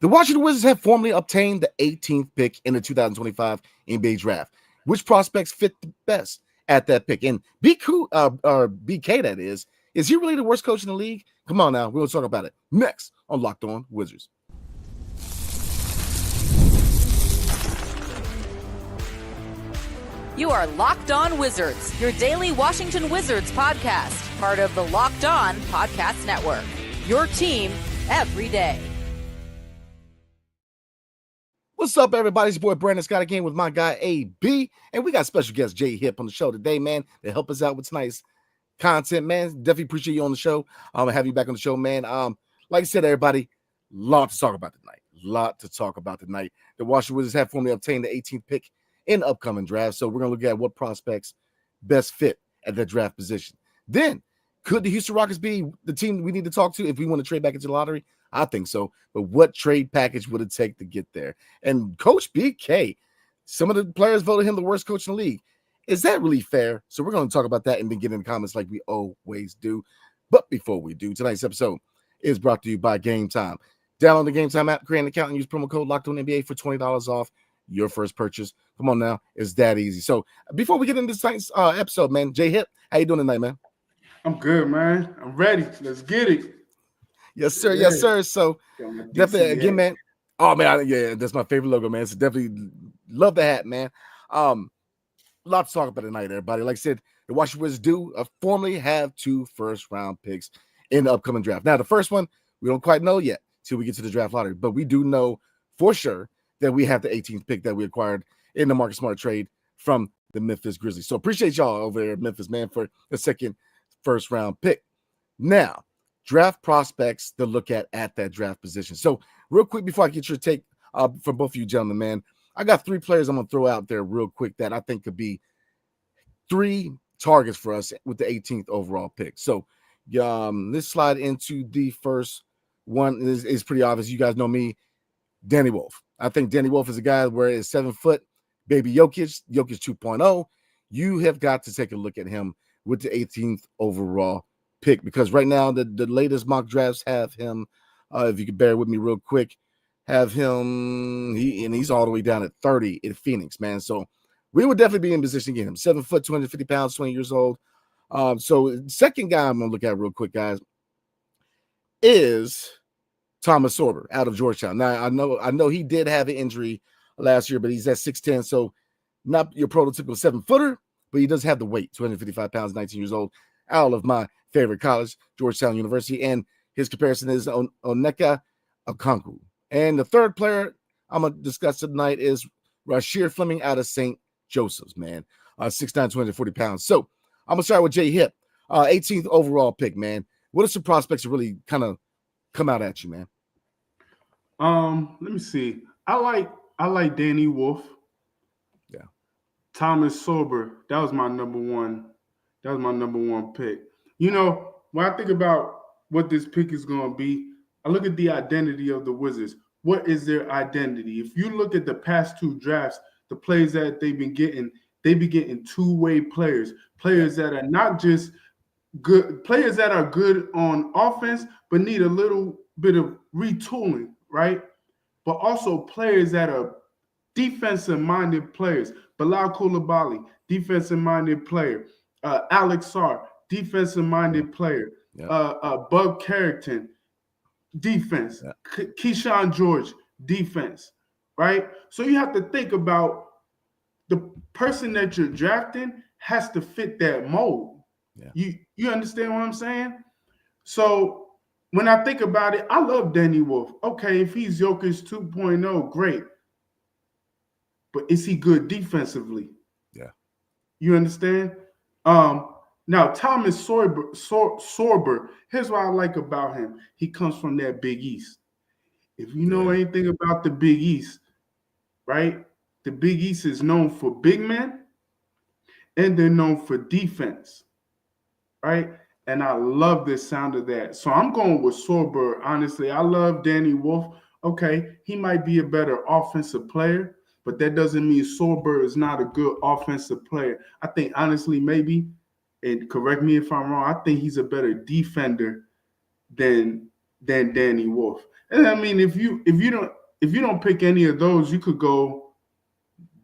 The Washington Wizards have formally obtained the 18th pick in the 2025 NBA Draft. Which prospects fit the best at that pick? And BK, that is he really the worst coach in the league? Come on now, we'll talk about it next on Locked On Wizards. You are Locked On Wizards, your daily Washington Wizards podcast, part of the Locked On Podcast Network. Your team every day. What's up, everybody? It's your boy Brandon Scott again with my guy AB, and we got special guest Jay Hip on the show today, man, to help us out with tonight's content, man. Definitely appreciate you on the show. Have you back on the show, man. Like I said, everybody, lot to talk about tonight. The Washington Wizards have formally obtained the 18th pick in the upcoming draft, so we're gonna look at what prospects best fit at that draft position. Then, could the Houston Rockets be the team we need to talk to if we want to trade back into the lottery? I think so. But what trade package would it take to get there? And Coach BK, some of the players voted him the worst coach in the league. Is that really fair? So we're going to talk about that and then get in the comments like we always do. But before we do, tonight's episode is brought to you by Gametime. Download the Gametime app, create an account, and use promo code LOCKEDONNBA for $20 off your first purchase. Come on now. It's that easy. So before we get into this episode, man, Jay Hip, how you doing tonight, man? I'm good, man. I'm ready. Let's get it. Yes, sir. Yeah. Yes, sir. So definitely, again, man. Oh, man. Yeah, that's my favorite logo, man. So definitely love the hat, man. A lot to talk about tonight, everybody. Like I said, the Washington Wizards do formally have 2 first-round picks in the upcoming draft. Now, the first one, we don't quite know yet till we get to the draft lottery, but we do know for sure that we have the 18th pick that we acquired in the Marcus Smart trade from the Memphis Grizzlies. So appreciate y'all over there at Memphis, man, for the second first-round pick. Now, draft prospects to look at that draft position. So real quick, before I get your take from both of you gentlemen, man, I got 3 players I'm going to throw out there real quick that I think could be 3 targets for us with the 18th overall pick. So let's slide into the first one. Is pretty obvious. You guys know me, Danny Wolf. I think Danny Wolf is a guy where it's 7 foot, baby Jokic 2.0. You have got to take a look at him with the 18th overall pick, because right now the latest mock drafts have him, if you could bear with me real quick, have him, he's all the way down at 30 in Phoenix, man. So we would definitely be in position to get him. 7 foot, 250 pounds, 20 years old. So second guy I'm gonna look at real quick, guys, is Thomas Sorber out of Georgetown. Now I know he did have an injury last year, but he's at 6'10", so not your prototypical 7-footer, but he does have the weight, 255 pounds, 19 years old, out of my favorite college, Georgetown University, and his comparison is Onyeka Okongwu. And the third player I'm going to discuss tonight is Rasheed Fleming out of St. Joseph's, man, 6'9", 240 pounds. So I'm going to start with Jay Hip, 18th overall pick, man. What are some prospects that really kind of come out at you, man? Let me see. I like Danny Wolf. Yeah. Thomas Sorber, that was my number one. That was my number one pick. You know, when I think about what this pick is going to be, I look at the identity of the Wizards. What is their identity? If you look at the past 2 drafts, the players that they've been getting two-way players that are not just good, players that are good on offense, but need a little bit of retooling, right? But also players that are defensive-minded players. Bilal Coulibaly, defensive-minded player. Alex Sarr, defensive-minded player. Bub Carrington, defense. Keyshawn George, defense, right? So you have to think about the person that you're drafting has to fit that mold. Yeah. You understand what I'm saying? So when I think about it, I love Danny Wolf. Okay, if he's Jokic 2.0, great. But is he good defensively? Yeah. You understand? Now, Thomas Sorber, here's what I like about him. He comes from that Big East. If you know anything about the Big East, right? The Big East is known for big men, and they're known for defense, right? And I love the sound of that. So I'm going with Sorber, honestly. I love Danny Wolf. Okay, he might be a better offensive player, but that doesn't mean Sorber is not a good offensive player. I think, honestly, maybe, and correct me if I'm wrong, I think he's a better defender than Danny Wolf. And I mean, if you don't pick any of those, you could go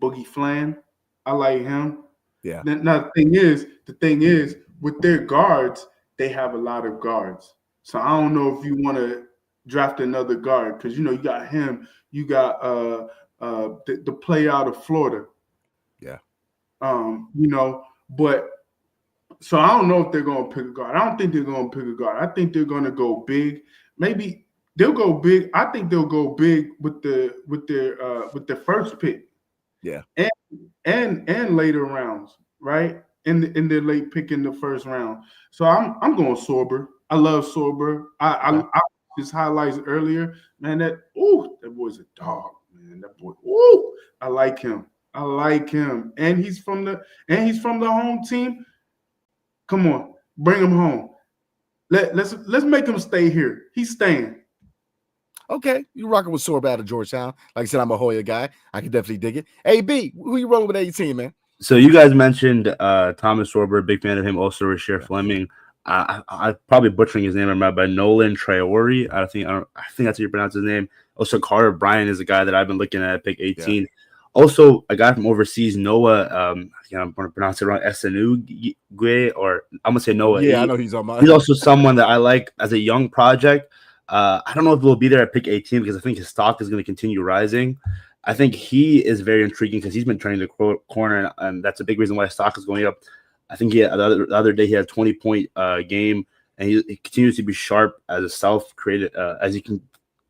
Boogie Flan. I like him. Yeah. Now the thing is, with their guards, they have a lot of guards. So I don't know if you want to draft another guard because you got him, you got the play out of Florida. Yeah. But so I don't know if they're gonna pick a guard. I don't think they're gonna pick a guard. I think they're gonna go big. Maybe they'll go big. I think they'll go big with their first pick. Yeah. And later rounds, right? In their late pick in the first round. So I'm going Sorber. I love Sorber. I watched his highlights earlier. Man, that boy's a dog, man. That boy, I like him. And he's from the home team. Come on, bring him home. Let's make him stay here. He's staying. Okay, you rocking with Sorb out of Georgetown. Like I said, I'm a Hoya guy. I can definitely dig it. AB, who you rolling with 18, man? So you guys mentioned Thomas Sorber, big fan of him. Also, Rasheer Fleming. I'm probably butchering his name, but Nolan Traore. I think that's how you pronounce his name. Also, Carter Bryant is a guy that I've been looking at pick 18. Yeah. Also, a guy from overseas, Noah. I'm going to pronounce it wrong. Esenugwe, or I'm gonna say Noah. Yeah, I know he's on my. He's also someone that I like as a young project. I don't know if he'll be there at pick 18 because I think his stock is going to continue rising. I think he is very intriguing because he's been training the corner, and that's a big reason why his stock is going up. I think the other day he had a 20-point game, and he continues to be sharp as a self-created, as he can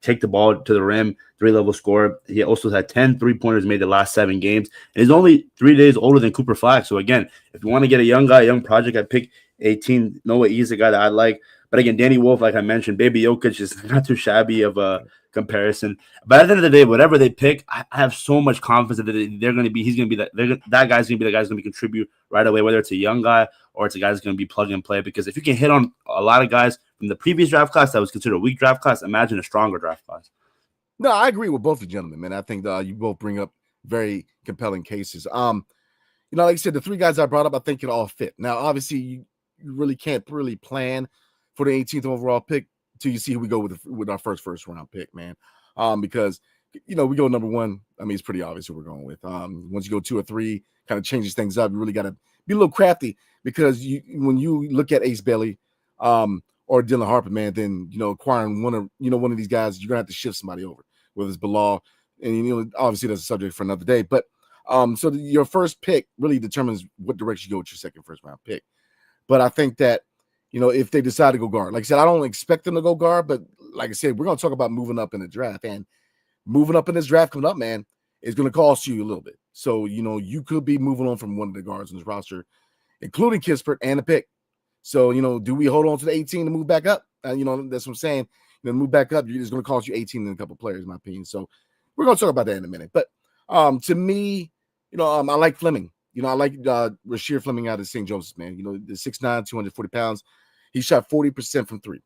take the ball to the rim, 3-level scorer. He also had 10 3-pointers made the last 7 games, and he's only 3 days older than Cooper Flack. So again, if you want to get a young guy, young project at pick 18, Noah he's a guy that I like. But again, Danny Wolf, like I mentioned, Baby Jokic is not too shabby of a comparison. But at the end of the day, whatever they pick, I have so much confidence that they're going to be. He's going to be that guy's going to be the guy who's going to contribute right away, whether it's a young guy or it's a guy that's going to be plug and play. Because if you can hit on a lot of guys from the previous draft class that was considered a weak draft class, imagine a stronger draft class. No, I agree with both the gentlemen, man. I think you both bring up very compelling cases. Like I said, the 3 guys I brought up, I think it all fit. Now, obviously, you really can't really plan for the 18th overall pick till you see who we go with our first round pick, man. Because we go number 1. I mean, it's pretty obvious who we're going with. Once you go 2 or 3, kind of changes things up. You really got to be a little crafty because when you look at Ace Bailey or Dylan Harper, man, then acquiring one of these guys, you're gonna have to shift somebody over, whether it's Bilal, and obviously that's a subject for another day. But so your first pick really determines what direction you go with your second first round pick. But I think that if they decide to go guard, like I said, I don't expect them to go guard, but like I said, we're going to talk about moving up in the draft, and moving up in this draft coming up, man, is going to cost you a little bit. So, you could be moving on from one of the guards in this roster, including Kispert and a pick. So, do we hold on to the 18 to move back up? That's what I'm saying. Move back up, it's going to cost you 18 and a couple players, in my opinion. So we're going to talk about that in a minute. But to me, I like Fleming. I like Rasheer Fleming out of St. Joseph's, man. The 6'9", 240 pounds. He shot 40% from 3,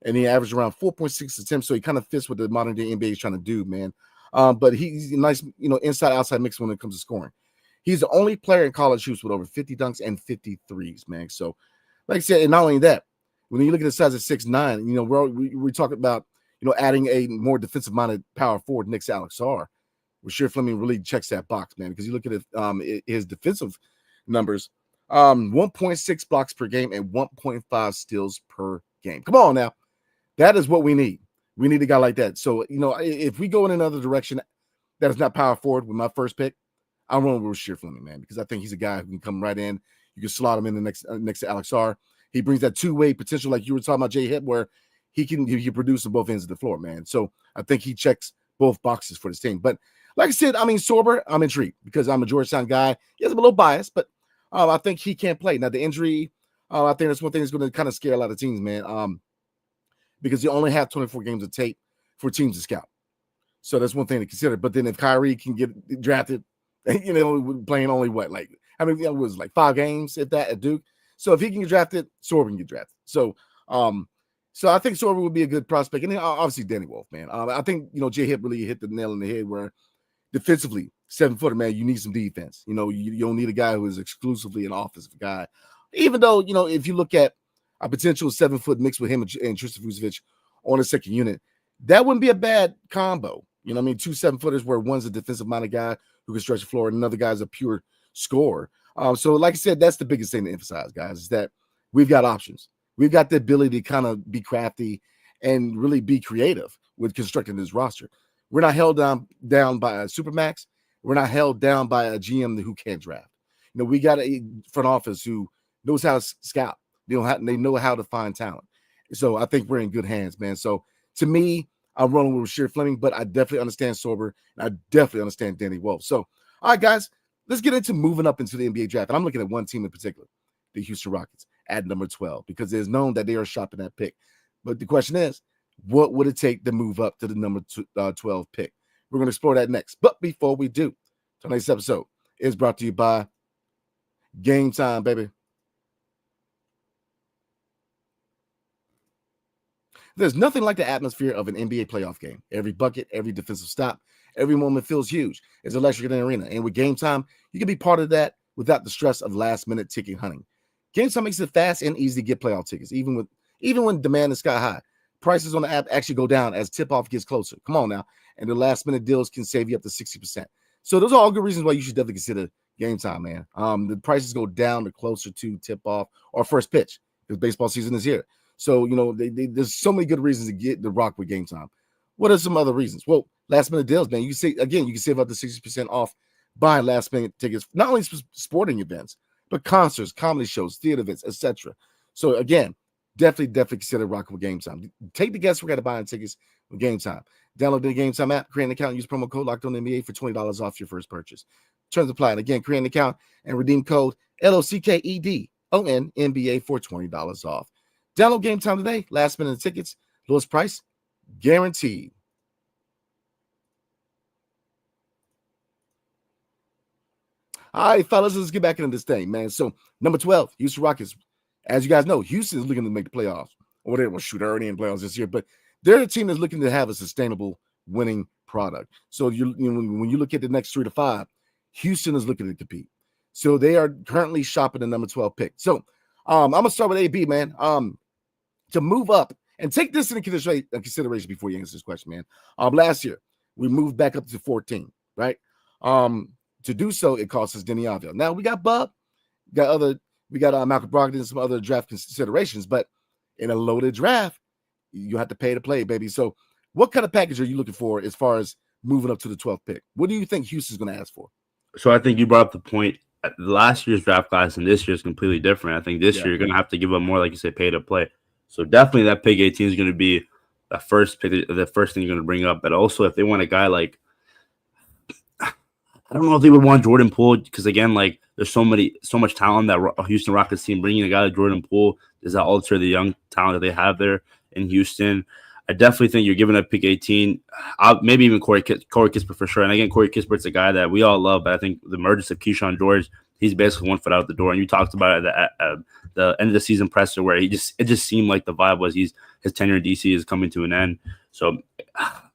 and he averaged around 4.6 attempts. So he kind of fits what the modern day NBA is trying to do, man. But he's a nice, inside outside mix when it comes to scoring. He's the only player in college shoots with over 50 dunks and 50 threes, man. So, like I said, and not only that, when you look at the size of 6'9", we're talking about adding a more defensive minded power forward next to Alex Sarr. Rasheer Fleming really checks that box, man, because you look at his defensive numbers. 1.6 blocks per game and 1.5 steals per game. Come on now. That is what we need. We need a guy like that. So, if we go in another direction that is not power forward with my first pick, I'm rolling with Rasheer Fleming, man, because I think he's a guy who can come right in. You can slot him in the next to Alex Sarr. He brings that two-way potential, like you were talking about Jay Hip, where he can produce on both ends of the floor, man. So I think he checks both boxes for this team. But like I said, Sorber, I'm intrigued because I'm a Georgetown guy. Yes, I'm a little biased, but I think he can't play. Now, the injury, I think that's one thing that's going to kind of scare a lot of teams, man, because you only have 24 games of tape for teams to scout. So that's one thing to consider. But then if Kyrie can get drafted, playing only what? It was like 5 games, if that, at Duke. So if he can get drafted, Sorber can get drafted. So I think Sorber would be a good prospect. And then obviously Danny Wolf, man. I think, Jay Hip really hit the nail on the head where defensively, 7-footer, man, you need some defense. You don't need a guy who is exclusively an offensive guy. Even though, if you look at a potential 7-foot mix with him and Tristan Vucevic on a second unit, That wouldn't be a bad combo. You know what I mean? 2 7-footers where one's a defensive-minded guy who can stretch the floor and another guy's a pure scorer. So like I said, that's the biggest thing to emphasize, guys, is that we've got options. We've got the ability to kind of be crafty and really be creative with constructing this roster. We're not held down by a supermax. We're not held down by a GM who can't draft. You know, we got a front office who knows how to scout. They know how to find talent. So I think we're in good hands, man. So to me, I'm rolling with Rasheed Fleming, but I definitely understand Sorber, and I definitely understand Danny Wolf. So, all right, guys, let's get into moving up into the NBA draft. And I'm looking at one team in particular, the Houston Rockets, at number 12, because it's known that they are shopping that pick. But the question is, what would it take to move up to the number 12 pick? We're going to explore that next. But before we do, tonight's episode is brought to you by Gametime, baby. There's nothing like the atmosphere of an NBA playoff game. Every bucket, every defensive stop, every moment feels huge. It's electric in the arena. And with Gametime, you can be part of that without the stress of last-minute ticket hunting. Gametime makes it fast and easy to get playoff tickets, even when demand is sky high. Prices on the app actually go down as tip-off gets closer. Come on now. And the last-minute deals can save you up to 60%. So those are all good reasons why you should definitely consider Gametime, man. The prices go down the closer to tip-off or first pitch because baseball season is here. So, you know, there's so many good reasons to get the rock with Gametime. What are some other reasons? Well, last-minute deals, man. You can save up to 60% off buying last-minute tickets, not only sporting events, but concerts, comedy shows, theater events, etc. So, again, definitely consider rocking with Gametime. Take the guesswork out of buying tickets with Gametime. Download the Gametime app, create an account, use promo code LOCKEDONNBA for $20 off your first purchase. Terms apply. And again, create an account and redeem code LOCKEDONNBA for $20 off. Download Gametime today. Last minute tickets, lowest price, guaranteed. All right, fellas, let's get back into this thing, man. So, number 12, Houston Rockets. As you guys know, Houston is looking to make the playoffs. Or they will shoot already in playoffs this year, but they're a team that's looking to have a sustainable winning product. So, when you look at the next 3 to 5, Houston is looking to compete. So, they are currently shopping the number 12 pick. So, I'm going to start with AB, man. To move up, and take this into consideration before you answer this question, man. Last year, we moved back up to 14, right? To do so, it cost us Denny Avila. Now, we got Bub, we got Malcolm Brogdon and some other draft considerations, but in a loaded draft, you have to pay to play, baby. So what kind of package are you looking for as far as moving up to the 12th pick? What do you think Houston's going to ask for? So I think you brought up the point. Last year's draft class and this year is completely different. I think this year you're going to have to give up more, like you said, pay to play. So definitely that pick 18 is going to be the first pick, the first thing you're going to bring up. But also if they want a guy like, I don't know if they would want Jordan Poole because, again, like there's so much talent that Houston Rockets team. Bringing a guy like Jordan Poole, does that alter the young talent that they have there in Houston? I definitely think you're giving up pick 18, maybe even Corey Kispert for sure. And again, Corey Kispert's a guy that we all love, but I think the emergence of Keyshawn George, he's basically 1 foot out the door. And you talked about it at the end of the season presser where it just seemed like the vibe was his tenure in DC is coming to an end. So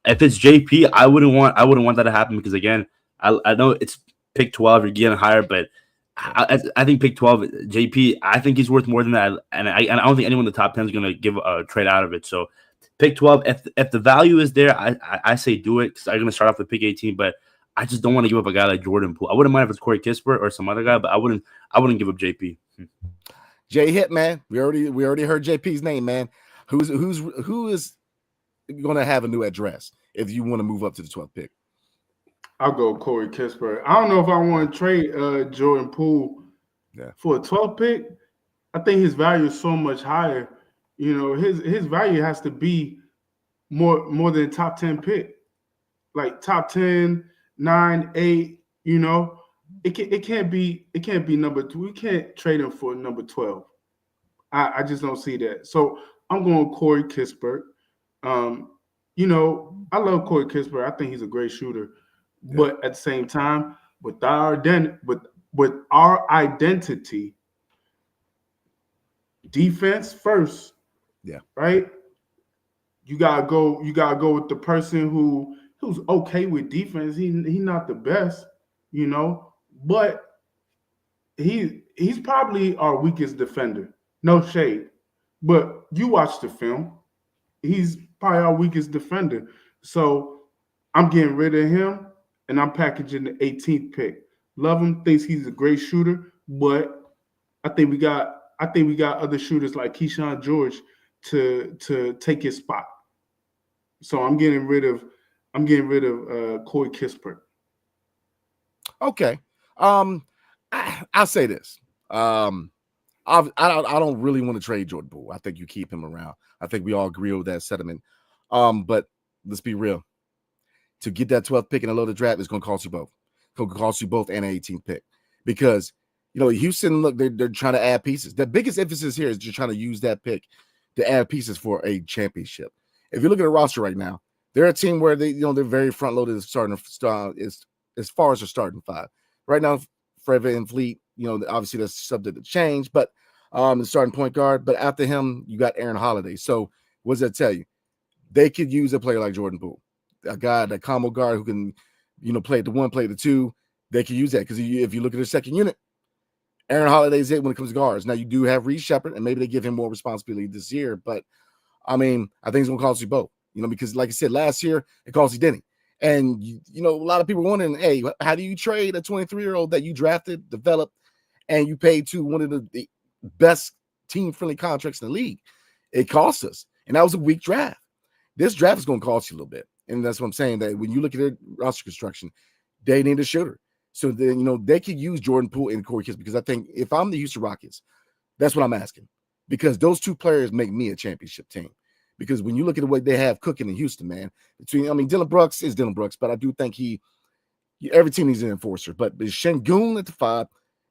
if it's JP, I wouldn't want that to happen because, again, I know it's pick 12, you're getting higher, but I think pick 12, JP, I think he's worth more than that. And I don't think anyone in the top 10 is going to give a trade out of it. So pick 12, if the value is there, I say do it because I'm going to start off with pick 18, but I just don't want to give up a guy like Jordan Poole. I wouldn't mind if it's Corey Kispert or some other guy, but I wouldn't give up JP. Jay Hit, man. We already heard JP's name, man. Who is going to have a new address if you want to move up to the 12th pick? I'll go Corey Kispert. I don't know if I want to trade Jordan Poole for a 12th pick. I think his value is so much higher. You know, his value has to be more than top 10 pick, like top 10, 9, 8. You know, it can't be number 2. We can't trade him for number 12. I just don't see that. So I'm going Corey Kispert. You know, I love Corey Kispert. I think he's a great shooter. Yeah. But at the same time, with our identity, defense first. Yeah. Right? You gotta go with the person who's okay with defense. He's not the best, you know, but he's probably our weakest defender. No shade. But you watch the film. He's probably our weakest defender. So I'm getting rid of him, and I'm packaging the 18th pick. Love him, thinks he's a great shooter, but I think we got other shooters like Keyshawn George to take his spot. So I'm getting rid of Corey Kispert. Okay. I'll say this. I don't really want to trade Jordan Poole. I think you keep him around. I think we all agree with that sentiment. But let's be real. To get that 12th pick in a loaded draft is going to cost you both. It's going to cost you both and an 18th pick. Because, Houston, look, they're trying to add pieces. The biggest emphasis here is just trying to use that pick to add pieces for a championship. If you look at the roster right now, they're a team where they're very front loaded as far as their starting five. Right now, Fred VanVleet, obviously that's subject to change, but the starting point guard. But after him, you got Aaron Holiday. So what does that tell you? They could use a player like Jordan Poole, a guy, that combo guard who can, play the one, play the two. They could use that because if you look at their second unit, Aaron Holiday's it when it comes to guards. Now you do have Reece Shepherd, and maybe they give him more responsibility this year. But I think it's gonna cost you both. Because like I said, last year it cost you Denny. And, a lot of people wondering, hey, how do you trade a 23-year-old that you drafted, developed, and you paid to one of the best team-friendly contracts in the league? It cost us. And that was a weak draft. This draft is going to cost you a little bit. And that's what I'm saying, that when you look at their roster construction, they need a shooter. So then, they could use Jordan Poole and Corey Kispert, because I think if I'm the Houston Rockets, that's what I'm asking. Because those two players make me a championship team. Because when you look at the way they have cooking in Houston, man, Dylan Brooks is Dylan Brooks, but I do think every team needs an enforcer. But Şengün at the 5,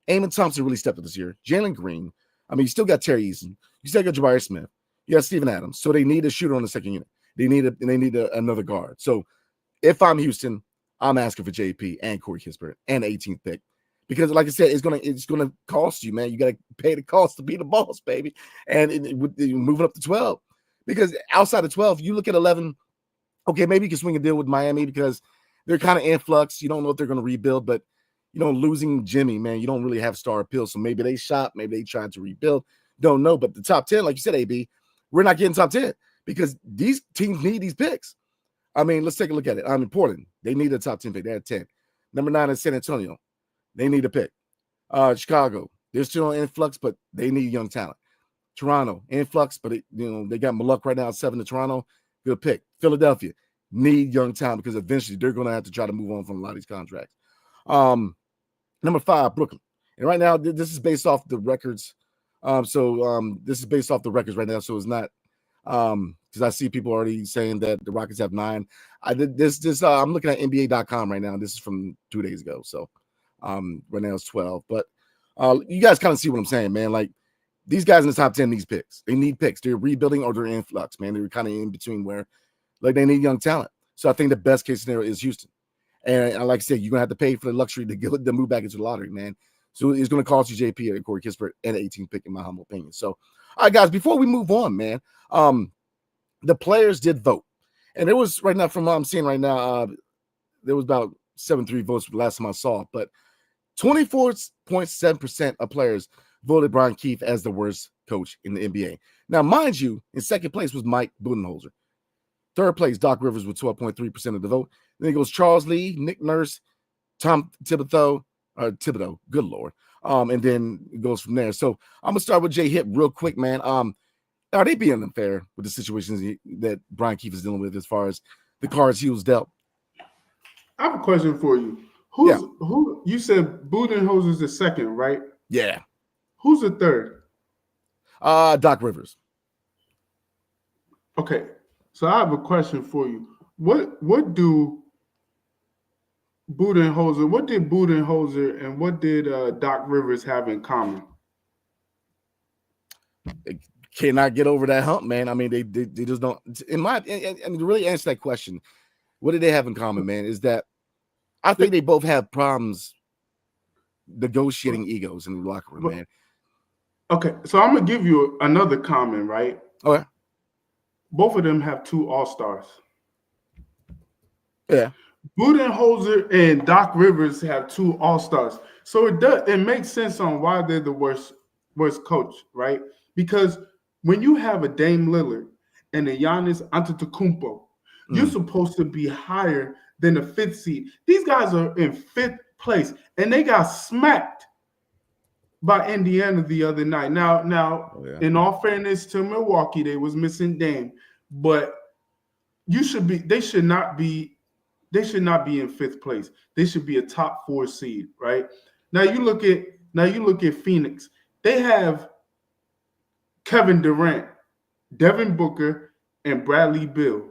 Eamon Thompson really stepped up this year. Jalen Green. You still got Terry Eason. You still got Jabari Smith. You got Steven Adams. So they need a shooter on the second unit. They need another guard. So if I'm Houston, I'm asking for JP and Corey Kispert and 18th pick. Because like I said, it's gonna cost you, man. You got to pay the cost to be the boss, baby. And moving up to 12. Because outside of 12, you look at 11, okay, maybe you can swing a deal with Miami because they're kind of in flux. You don't know if they're going to rebuild, but, losing Jimmy, man, you don't really have star appeal. So maybe they shop, maybe they tried to rebuild. Don't know. But the top 10, like you said, AB, we're not getting top 10 because these teams need these picks. Let's take a look at it. Portland, they need a top 10 pick. They had 10. Number 9 is San Antonio. They need a pick. Chicago, they're still in flux, but they need young talent. Toronto, influx, but they got Maluk right now at 7 to Toronto. Good pick. Philadelphia, need young talent because eventually they're going to have to try to move on from a lot of these contracts. Number 5, Brooklyn. And right now, this is based off the records. This is based off the records right now. So it's not because I see people already saying that the Rockets have 9. I did this. I'm looking at NBA.com right now. This is from 2 days ago. So right now it's 12. But you guys kind of see what I'm saying, man. Like, these guys in the top 10 need picks. They need picks. They're rebuilding or they're in flux, man. They're kind of in between where, like, they need young talent. So I think the best case scenario is Houston. And like I said, you're going to have to pay for the luxury to move back into the lottery, man. So it's going to cost you JP and Corey Kispert and an 18th pick, in my humble opinion. So, all right, guys, before we move on, man, the players did vote. And it was right now, from what I'm seeing right now, there was about 7-3 votes the last time I saw it. But 24.7% of players voted Brian Keefe as the worst coach in the NBA. Now, mind you, in second place was Mike Budenholzer. Third place, Doc Rivers with 12.3% of the vote. Then it goes Charles Lee, Nick Nurse, Tom Thibodeau, good Lord. And then it goes from there. So I'm going to start with Jay Hip real quick, man. Are they being unfair with the situations that Brian Keefe is dealing with as far as the cards he was dealt? I have a question for you. Who you said Budenholzer's the second, right? Yeah. Who's the third? Doc Rivers. Okay, so I have a question for you. What did Budenholzer and what did Doc Rivers have in common? They cannot get over that hump, man. They just don't. To really answer that question, what do they have in common, man? Is that I think they both have problems negotiating egos in the locker room, man. Okay, so I'm gonna give you another comment, right? Okay. Both of them have 2 All-Stars. Yeah. Budenholzer and Doc Rivers have 2 All-Stars. So it makes sense on why they're the worst coach, right? Because when you have a Dame Lillard and a Giannis Antetokounmpo. You're supposed to be higher than the 5th seed. These guys are in 5th place, and they got smacked by Indiana the other night. Now, in all fairness to Milwaukee, they was missing Dame, but they should not be in 5th place. They should be a top 4 seed, right? Now you look at Phoenix. They have Kevin Durant, Devin Booker, and Bradley Beal,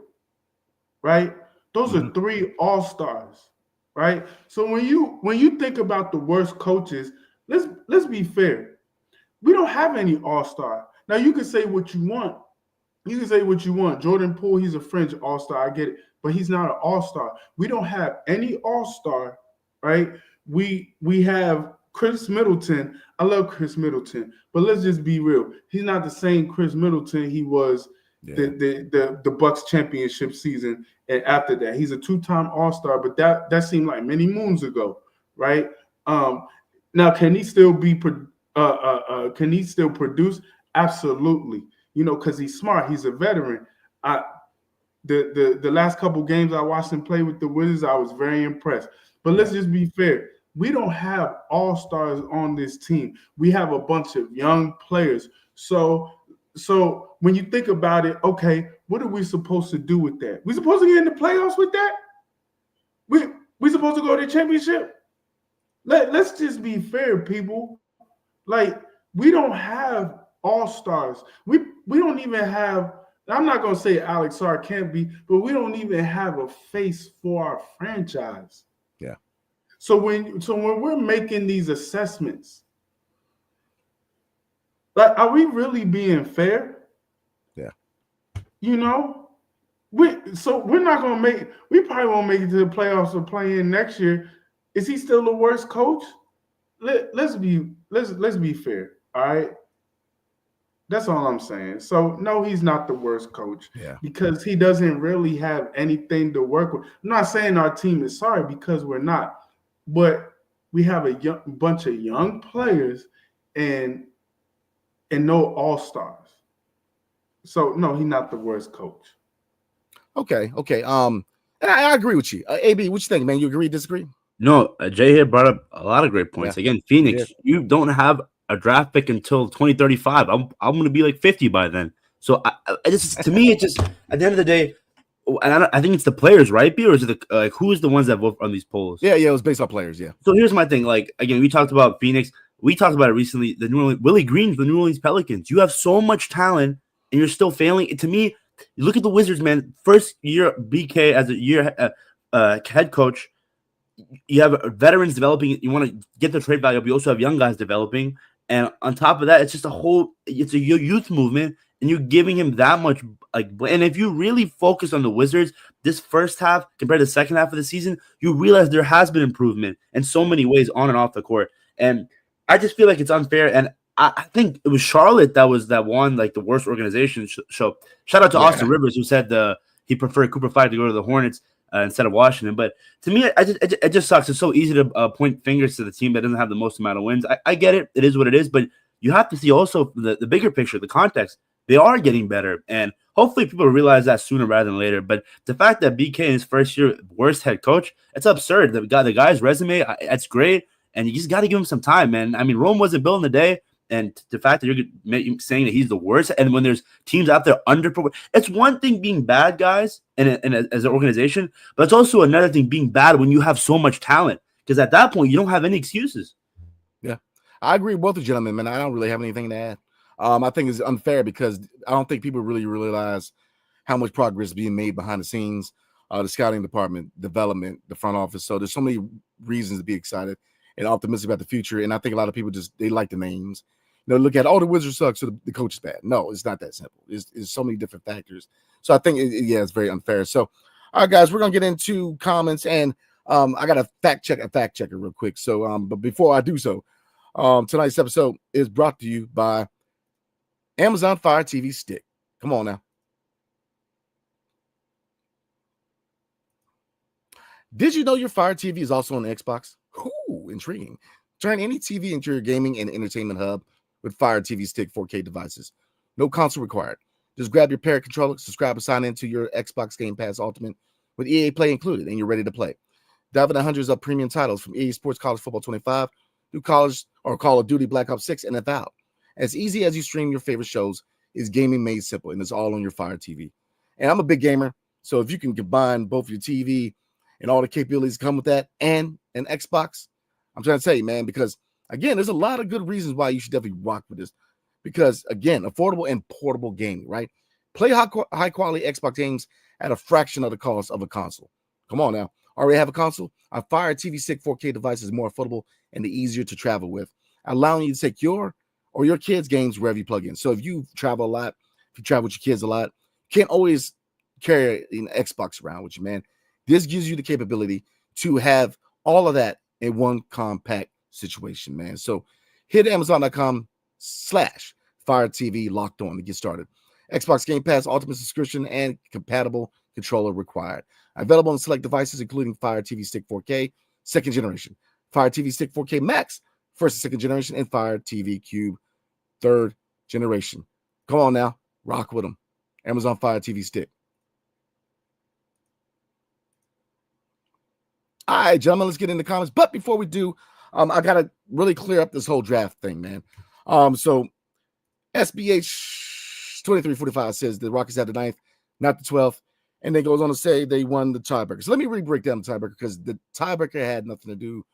right? Those are 3 all-stars, right? So when you think about the worst coaches, let's be fair. We don't have any all-star. Now you can say what you want. Jordan Poole, he's a fringe all-star. I get it, but he's not an all-star. We don't have any all-star, right? We have Chris Middleton. I love Chris Middleton, but let's just be real. He's not the same Chris Middleton he was the Bucks championship season, and after that, he's a 2-time all-star. But that seemed like many moons ago, right? Now, can he still produce? Absolutely. Because he's smart. He's a veteran. The last couple games I watched him play with the Wizards, I was very impressed. But let's just be fair. We don't have all-stars on this team. We have a bunch of young players. So when you think about it, okay, what are we supposed to do with that? We supposed to get in the playoffs with that? We supposed to go to the championship? Let's just be fair, people. Like, we don't have all-stars. We don't even have, I'm not going to say Alex Sarr can't be, but we don't even have a face for our franchise. Yeah. So when we're making these assessments, like, are we really being fair? Yeah. We're not going to make, we probably won't make it to the playoffs or play in next year. Is he still the worst coach? Let's be fair. All right. That's all I'm saying. So no, he's not the worst coach. Yeah. Because he doesn't really have anything to work with. I'm not saying our team is sorry, because we're not, but we have a bunch of young players and no all-stars. So no, he's not the worst coach. Okay. I agree with you. AB, what you think, man? You agree, disagree? No, Jay here brought up a lot of great points. Yeah. Again, Phoenix, you don't have a draft pick until 2035. I'm going to be like 50 by then. So to me, it's just at the end of the day, and I think it's the players, right? Or is it who is the ones that vote on these polls? Yeah, it was based on players. Yeah. So here's my thing. Like, again, we talked about Phoenix. We talked about it recently. Willie Green, the New Orleans Pelicans. You have so much talent, and you're still failing. To me, you look at the Wizards, man. First year BK as a year head coach. You have veterans developing. You want to get the trade value, but you also have young guys developing. And on top of that, it's just it's a youth movement, and you're giving him that much. And if you really focus on the Wizards this first half compared to the second half of the season, you realize there has been improvement in so many ways on and off the court. And I just feel like it's unfair. And I think it was Charlotte that won like the worst organization show. Shout out to Austin Rivers, who said he preferred Cooper Flag to go to the Hornets instead of Washington. But to me, it just sucks. It's so easy to point fingers to the team that doesn't have the most amount of wins. I get it. It is what it is. But you have to see also the bigger picture, the context. They are getting better. And hopefully people realize that sooner rather than later. But the fact that BK in his first year, worst head coach, it's absurd. The guy's resume, that's great. And you just got to give him some time, man. I mean, Rome wasn't built in a day. And the fact that you're saying that he's the worst, and when there's teams out there underperforming, it's one thing being bad guys and as an organization, but it's also another thing being bad when you have so much talent. Because at that point, you don't have any excuses. Yeah, I agree with both the gentlemen, man. I don't really have anything to add. I think it's unfair because I don't think people really realize how much progress is being made behind the scenes, the scouting department, development, the front office. So there's so many reasons to be excited and optimistic about the future. And I think a lot of people they like the names. Look at, the Wizards suck, so the coach is bad. No, it's not that simple. It's so many different factors. So I think, it's very unfair. So, all right, guys, we're going to get into comments. And I got to fact checker real quick. So, but before I do so, tonight's episode is brought to you by Amazon Fire TV Stick. Come on now. Did you know your Fire TV is also on the Xbox? Ooh, intriguing. Turn any TV into your gaming and entertainment hub with Fire TV Stick 4K devices. No console required. Just grab your parent controller, subscribe, and sign into your Xbox Game Pass Ultimate with EA Play included, and you're ready to play. Dive into hundreds of premium titles from EA Sports College Football 25 to College or Call of Duty Black Ops 6 and NFL. As easy as you stream your favorite shows, is gaming made simple, and it's all on your Fire TV. And I'm a big gamer, so if you can combine both your TV and all the capabilities that come with that and an Xbox, I'm trying to tell you, man, because, again, there's a lot of good reasons why you should definitely rock with this. Because, again, affordable and portable gaming, right? Play high-quality Xbox games at a fraction of the cost of a console. Come on now. Already have a console? Our Fire TV Stick 4K device is more affordable and easier to travel with, allowing you to take your or your kids' games wherever you plug in. So if you travel a lot, if you travel with your kids a lot, you can't always carry an Xbox around with you, man. This gives you the capability to have all of that in one compact situation, man. So hit Amazon.com/Fire TV Locked On to get started. Xbox Game Pass Ultimate subscription and compatible controller required. Available on select devices, including Fire TV Stick 4K, second generation, Fire TV Stick 4K Max, first and second generation, and Fire TV Cube, third generation. Come on now, rock with them. Amazon Fire TV Stick. All right, gentlemen, let's get into comments. But before we do, I got to really clear up this whole draft thing, man. So SBH 2345 says the Rockets had the 9th, not the 12th. And then goes on to say they won the tiebreaker. So let me break down the tiebreaker because the tiebreaker had nothing to do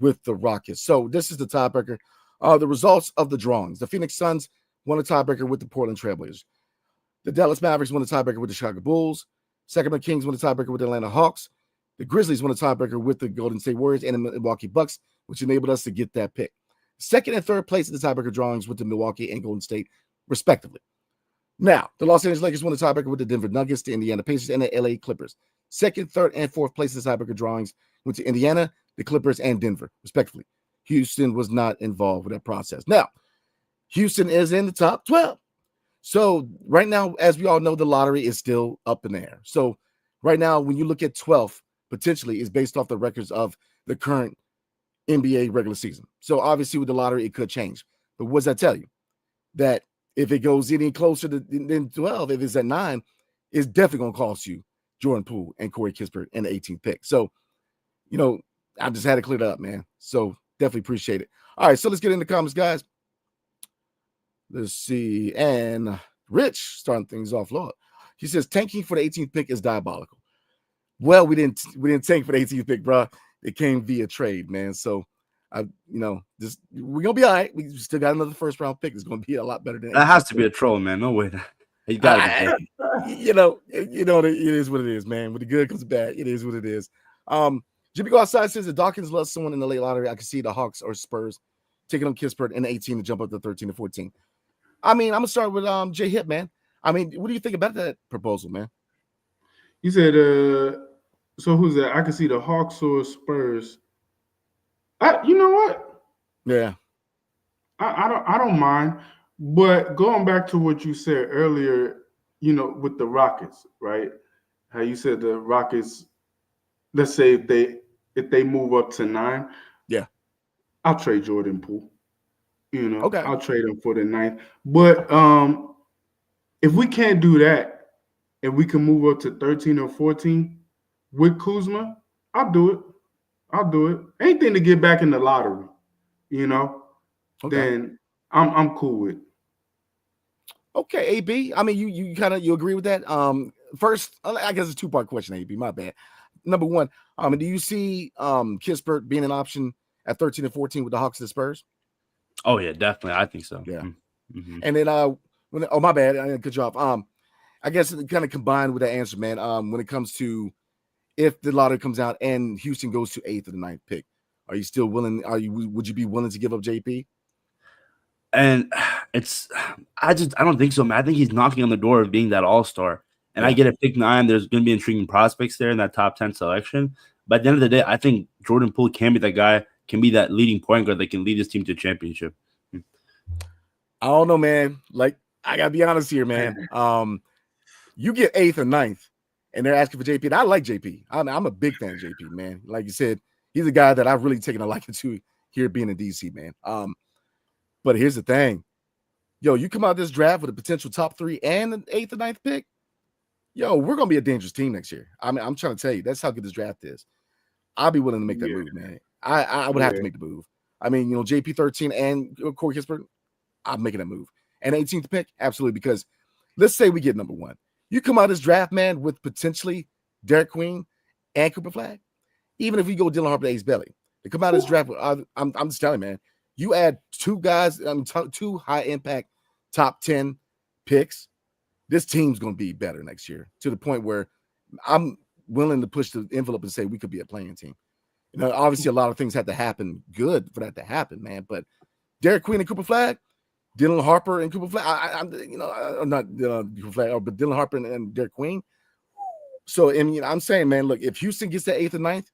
with the Rockets. So this is the tiebreaker. The results of the drawings. The Phoenix Suns won a tiebreaker with the Portland Trailblazers. The Dallas Mavericks won a tiebreaker with the Chicago Bulls. Sacramento Kings won a tiebreaker with the Atlanta Hawks. The Grizzlies won a tiebreaker with the Golden State Warriors and the Milwaukee Bucks, which enabled us to get that pick. Second and third place in the tiebreaker drawings with the Milwaukee and Golden State, respectively. Now, the Los Angeles Lakers won the tiebreaker with the Denver Nuggets, the Indiana Pacers, and the LA Clippers. Second, third, and fourth place in the tiebreaker drawings went to Indiana, the Clippers, and Denver, respectively. Houston was not involved with that process. Now, Houston is in the top 12. So right now, as we all know, the lottery is still up in the air. So right now, when you look at 12th, potentially is based off the records of the current NBA regular season. So obviously with the lottery, it could change. But what does that tell you? That if it goes any closer than 12, if it's at 9, it's definitely going to cost you Jordan Poole and Corey Kispert in the 18th pick. So, I just had to clear it up, man. So definitely appreciate it. All right, so let's get into comments, guys. Let's see. And Rich starting things off, Lord. He says tanking for the 18th pick is diabolical. Well, we didn't tank for the 18th pick, bro. It came via trade, man. So we're gonna be all right. We still got another first round pick. It's gonna be a lot better than that. Has to be a troll, man. No way. You gotta be. It is what it is, man. When the good comes bad, it is what it is. Jimmy Go Outside says that Dawkins loves someone in the late lottery. I can see the Hawks or Spurs taking on Kispert in 18 to jump up to 13 to 14. I mean, I'm gonna start with J Hip, man. I mean, what do you think about that proposal, man? You said so who's that? I can see the Hawks or Spurs. You know what? Yeah. I don't mind. But going back to what you said earlier, with the Rockets, right? How you said the Rockets, let's say if they move up to 9, yeah, I'll trade Jordan Poole. Okay. I'll trade him for the 9th. But if we can't do that and we can move up to 13 or 14 with Kuzma, I'll do it. Anything to get back in the lottery, then I'm cool with it. Okay, AB. I mean, you agree with that? First, I guess it's a 2-part question, AB. My bad. Number one, do you see Kispert being an option at 13 and 14 with the Hawks and the Spurs? Oh yeah, definitely. I think so. Yeah. Mm-hmm. And then my bad, I didn't cut you off. I guess it kind of combined with that answer, man. When it comes to if the lottery comes out and Houston goes to 8th or the 9th pick, are you still willing? Would you be willing to give up JP? And I don't think so, man. I think he's knocking on the door of being that all-star. And I get at pick 9, there's going to be intriguing prospects there in that top 10 selection. But at the end of the day, I think Jordan Poole can be that guy, can be that leading point guard that can lead his team to a championship. I don't know, man. Like, I got to be honest here, man. You get 8th or 9th, and they're asking for JP. And I like JP. I'm a big fan of JP, man. Like you said, he's a guy that I've really taken a liking to here being in DC, man. But here's the thing. yo, you come out of this draft with a potential top 3 and an 8th or 9th pick. Yo, we're gonna be a dangerous team next year. I mean, I'm trying to tell you, that's how good this draft is. I'll be willing to make that move, man. I would have to make the move. I mean, JP 13 and Corey Kispert, I'm making that move. And 18th pick, absolutely, because let's say we get number 1. You come out of this draft, man, with potentially Derek Queen and Cooper Flag. Even if we go Dylan Harper to Ace Belly, to come out of this draft, I'm just telling you, man, you add 2 guys, 2 high impact top 10 picks, this team's going to be better next year to the point where I'm willing to push the envelope and say we could be a playing team. Obviously a lot of things had to happen good for that to happen, man. But Derek Queen and Cooper Flag, Dylan Harper and Cooper Flag, I'm not Cooper Flag, but Dylan Harper and Derek Queen. So, I'm saying, man, look, if Houston gets that 8th or 9th,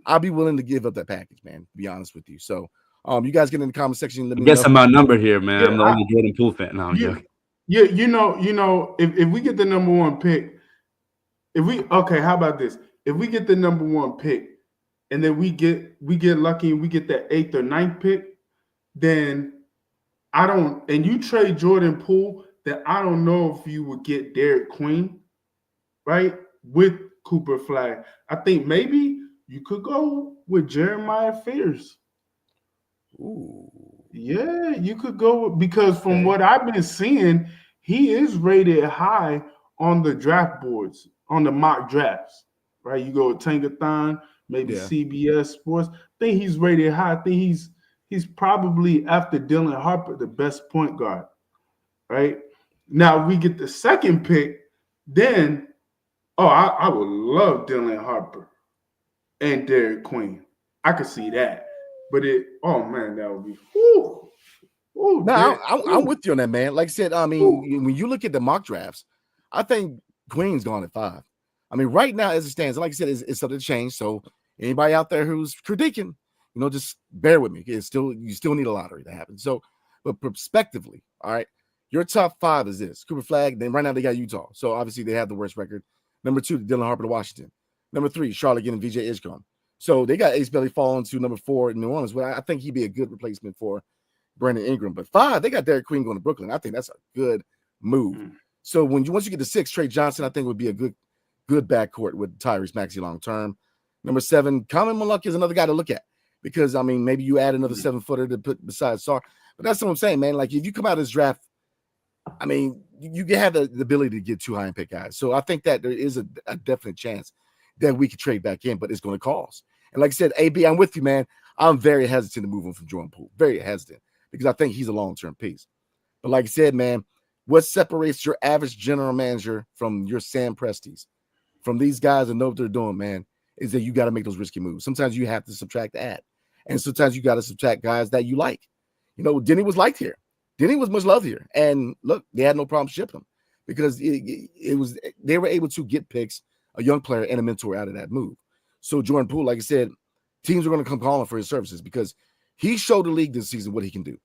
I'll be willing to give up that package, man, to be honest with you. So, you guys get in the comment section. Let me know. I'm outnumbered here, man. Yeah, I'm the only Jordan Poole fan. No, I'm joking. Yeah, if we get the number 1 pick, how about this? If we get the number 1 pick and then we get lucky and we get that 8th or 9th pick, then and you trade Jordan Poole, then I don't know if you would get Derek Queen, right? With Cooper Flag. I think maybe you could go with Jeremiah Fears. Ooh. Yeah, you could go because from what I've been seeing, he is rated high on the draft boards, on the mock drafts, right? You go with Tankathon, maybe CBS Sports. I think he's rated high. I think he's probably, after Dylan Harper, the best point guard, right? Now we get the 2nd pick, then I would love Dylan Harper and Derek Queen. I could see that. But that would be no, I'm with you on that, man. Like I said, I mean, when you look at the mock drafts, I think Queen's gone at 5. I mean, right now as it stands, like I said, it's something to change. So anybody out there who's critiquing, just bear with me. You still need a lottery to happen. So, but prospectively, all right, your top 5 is this: Cooper Flag. Then right now they got Utah, so obviously they have the worst record. Number 2, Dylan Harper to Washington. Number 3, Charlotte getting VJ Edgecombe. So they got Ace Belly falling to number 4 in New Orleans. Well, I think he'd be a good replacement for Brandon Ingram. But 5, they got Derek Queen going to Brooklyn. I think that's a good move. So once you get to 6, Trey Johnson, I think would be a good backcourt with Tyrese Maxey long term. Number 7, Common Maluk is another guy to look at because maybe you add another 7-footer to put beside Sarr. But that's what I'm saying, man. Like if you come out of this draft, you have the ability to get 2 high and pick guys. So I think that there is a definite chance that we could trade back in, but it's going to cost. And like I said, AB, I'm with you, man. I'm very hesitant to move him from Jordan Poole. Very hesitant because I think he's a long-term piece. But like I said, man, what separates your average general manager from your Sam Presties, from these guys that know what they're doing, man, is that you got to make those risky moves. Sometimes you have to subtract add. And sometimes you got to subtract guys that you like. Denny was liked here. Denny was much loved here. And look, they had no problem shipping him because they were able to get picks, a young player, and a mentor out of that move. So Jordan Poole, like I said, teams are going to come calling for his services because he showed the league this season what he can do.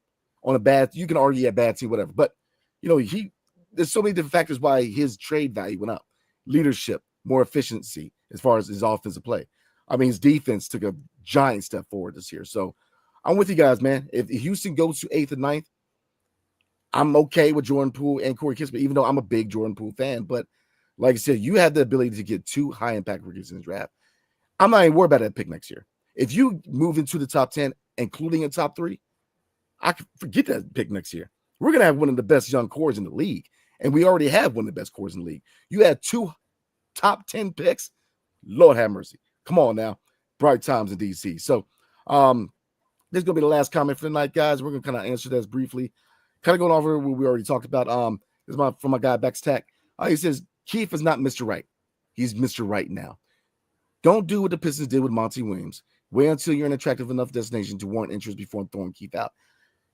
On a bad, you can argue a bad team, whatever. But, there's so many different factors why his trade value went up. Leadership, more efficiency as far as his offensive play. His defense took a giant step forward this year. So I'm with you guys, man. If Houston goes to 8th and 9th, I'm okay with Jordan Poole and Corey Kispert, even though I'm a big Jordan Poole fan. But like I said, you have the ability to get 2 high impact rookies in the draft. I'm not even worried about that pick next year. If you move into the top 10, including a top 3, I can forget that pick next year. We're going to have one of the best young cores in the league. And we already have one of the best cores in the league. You had 2 top 10 picks. Lord have mercy. Come on now. Bright times in DC. So this is going to be the last comment for the night, guys. We're going to kind of answer this briefly. Kind of going over what we already talked about. This is from my guy, Bex Tech. He says, Keefe is not Mr. Right. He's Mr. Right now. Don't do what the Pistons did with Monty Williams. Wait until you're an attractive enough destination to warrant interest before throwing Keefe out.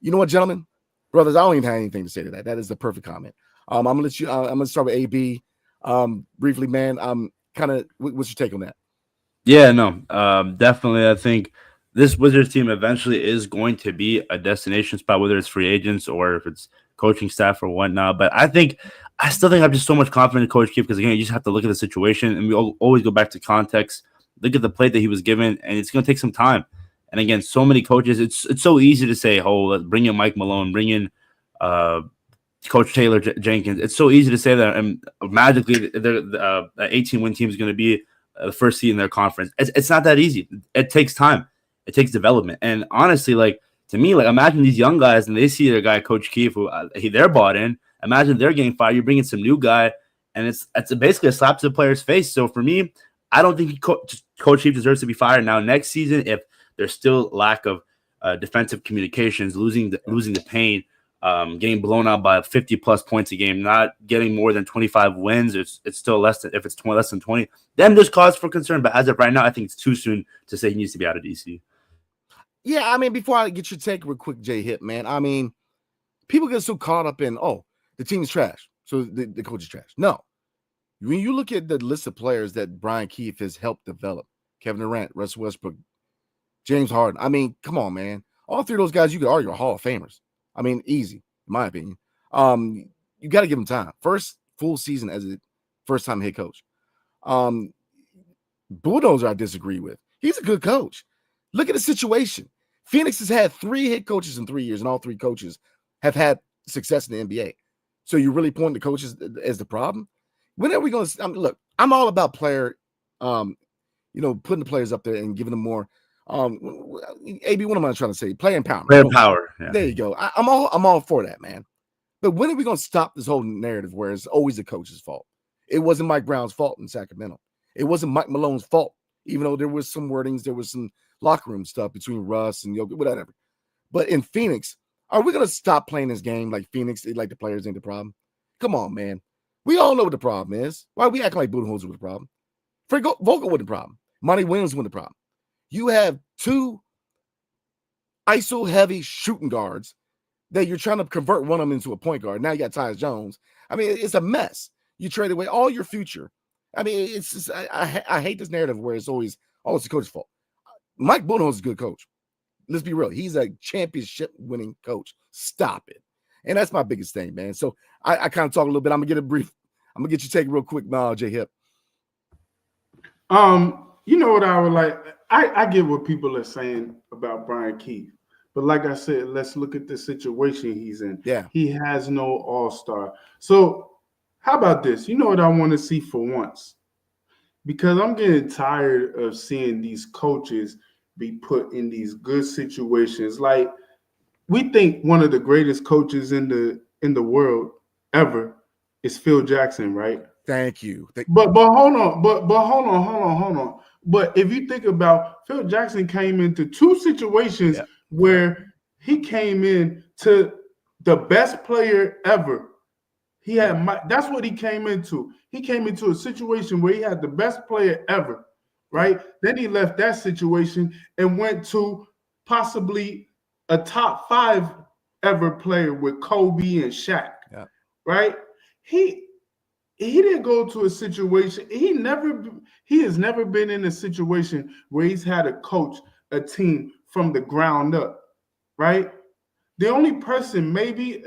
You know what, gentlemen? Brothers, I don't even have anything to say to that. That is the perfect comment. I'm gonna let you. I'm gonna start with AB. Briefly, man. What's your take on that? Yeah, no, definitely. I think this Wizards team eventually is going to be a destination spot, whether it's free agents or if it's coaching staff or whatnot. But I still think I'm just so much confident in Coach Keefe because, again, you just have to look at the situation, and we always go back to context, look at the plate that he was given, and it's going to take some time. And, again, so many coaches, it's so easy to say, let's bring in Mike Malone, bring in Coach Taylor Jenkins. It's so easy to say that, and magically, the 18-win team is going to be the first seed in their conference. It's not that easy. It takes time. It takes development. And honestly, like to me, like imagine these young guys and they see their guy Coach Keefe, who they're bought in. Imagine they're getting fired. You're bringing some new guy, and it's basically a slap to the player's face. So for me, I don't think Coach Keefe deserves to be fired now. Next season, if there's still lack of defensive communications, losing the pain, getting blown out by 50+ points a game, not getting more than 25 wins, it's still less than, if it's less than 20, then there's cause for concern. But as of right now, I think it's too soon to say he needs to be out of DC. Yeah, I mean, before I get your take real quick, J Hip, man, I mean, people get so caught up in, the team is trash, so the coach is trash. No. When you look at the list of players that Brian Keefe has helped develop, Kevin Durant, Russell Westbrook, James Harden, I mean, come on, man. All three of those guys, you could argue are Hall of Famers. I mean, easy, in my opinion. You got to give him time. First full season as a first-time head coach. Bulldozer, I disagree with. He's a good coach. Look at the situation. Phoenix has had 3 head coaches in 3 years, and all 3 coaches have had success in the NBA. So you really point the coaches as the problem? When are we going to look? I'm all about player, putting the players up there and giving them more. AB, what am I trying to say? Player empowerment. Player power. Yeah. There you go. I'm all for that, man. But when are we going to stop this whole narrative where it's always the coach's fault? It wasn't Mike Brown's fault in Sacramento. It wasn't Mike Malone's fault, even though there was some wordings, there was some locker room stuff between Russ and Jokic, whatever. But in Phoenix, are we going to stop playing this game like Phoenix, like the players ain't the problem? Come on, man. We all know what the problem is. Why are we acting like Budenholzer was the problem? Frank Vogel was the problem. Monty Williams was the problem. You have 2 ISO-heavy shooting guards that you're trying to convert one of them into a point guard. Now you got Tyus Jones. I mean, it's a mess. You trade away all your future. I mean, it's just, I hate this narrative where it's always the coach's fault. Mike Budenholzer is a good coach. Let's be real. He's a championship-winning coach. Stop it. And that's my biggest thing, man. So I kind of talk a little bit. I'm going to get you take real quick now, J Hip. You know what I would like? I get what people are saying about Brian Keefe. But like I said, let's look at the situation he's in. Yeah. He has no all-star. So how about this? You know what I want to see for once? Because I'm getting tired of seeing these coaches be put in these good situations. Like, we think one of the greatest coaches in the world ever is Phil Jackson, right? Thank you. But hold on. But hold on. But if you think about Phil Jackson came into 2 situations where he came in to the best player ever. He had that's what he came into. He came into a situation where he had the best player ever, right? Then he left that situation and went to possibly a top 5 ever player with Kobe and Shaq, right? He didn't go to a situation. He has never been in a situation where he's had to coach a team from the ground up, right? The only person, maybe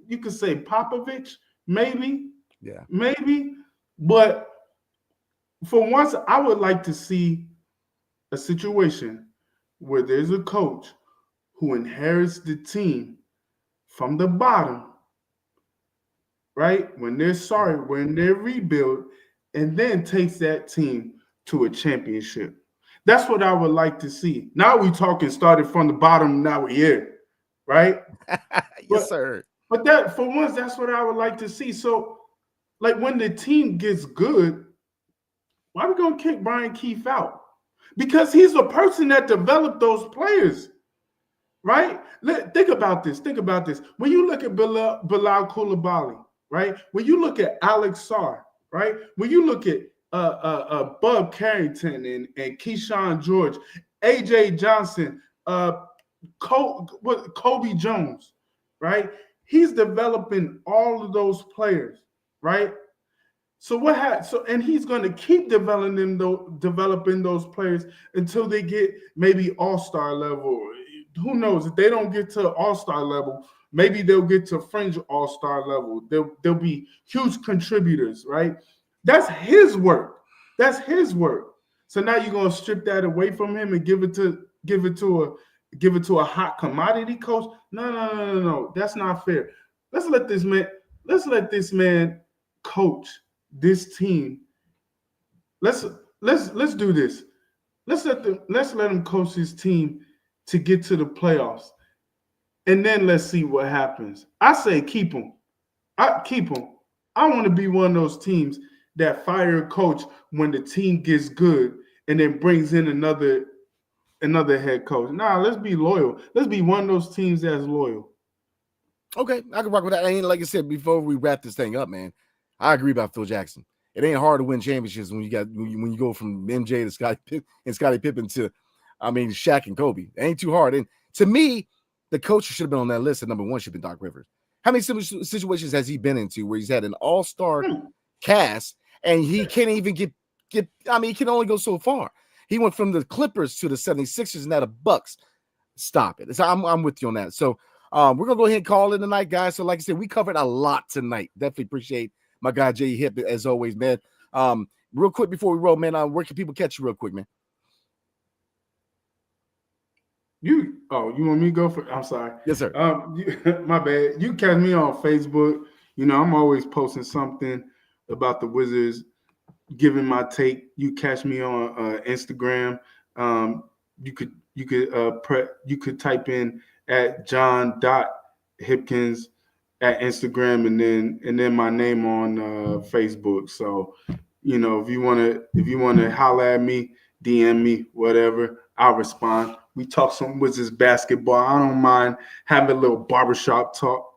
you could say Popovich, maybe, but for once, I would like to see a situation where there's a coach who inherits the team from the bottom, right? When they're rebuild, and then takes that team to a championship. That's what I would like to see. Now we talking started from the bottom, now we're here, right? Yes, sir. But that, for once, that's what I would like to see. So, like, when the team gets good, why are we going to kick Brian Keefe out? Because he's the person that developed those players, right? Think about this. When you look at Bilal Coulibaly, right? When you look at Alex Sarr, right? When you look at Bub Carrington and Keyshawn George, AJ Johnson, Kobe Jones, right? He's developing all of those players, right? So and he's going to keep developing those players until they get maybe all-star level. Who knows? If they don't get to all-star level, maybe they'll get to fringe all-star level. They'll be huge contributors, right? That's his work. So now you're going to strip that away from him and give it to a hot commodity coach? No. That's not fair. Let's let this man coach this team. Let's do this. Let's let him coach his team to get to the playoffs. And then let's see what happens. I say keep him. Keep him. I want to be one of those teams that fire a coach when the team gets good and then brings in another head coach. Nah, let's be loyal. Let's be one of those teams that's loyal. Okay, I can rock with that. And like I said, before we wrap this thing up, man, I agree about Phil Jackson. It ain't hard to win championships when you go from MJ to Scottie Pippen to, Shaq and Kobe. It ain't too hard. And to me, the coach should have been on that list. At number one should have been Doc Rivers. How many situations has he been into where he's had an all-star cast and he can't even get? He can only go so far. He went from the Clippers to the 76ers and now the Bucks. Stop it. So I'm with you on that. So we're gonna go ahead and call it tonight, guys. So like I said, we covered a lot tonight. Definitely appreciate my guy Jay Hip as always, man. Real quick before we roll, man, where can people catch you real quick, man? You want me to go for? I'm sorry. Yes, sir. My bad. You catch me on Facebook. I'm always posting something about the Wizards, giving my take. You catch me on Instagram. You could type in at John.Hipkins at Instagram and then my name on Facebook. So, if you wanna holler at me, DM me, whatever, I'll respond. We talk some Wizards basketball. I don't mind having a little barbershop talk.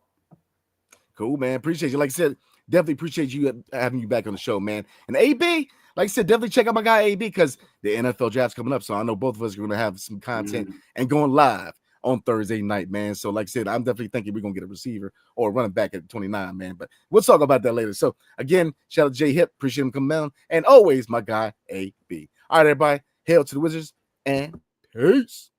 Cool, man. Appreciate you. Like I said, definitely appreciate you having you back on the show, man. And AB, like I said, definitely check out my guy AB because the NFL draft's coming up. So I know both of us are going to have some content and going live on Thursday night, man. So like I said, I'm definitely thinking we're going to get a receiver or a running back at 29, man. But we'll talk about that later. So again, shout out to Jay Hip. Appreciate him coming down. And always my guy AB. All right, everybody. Hail to the Wizards and peace.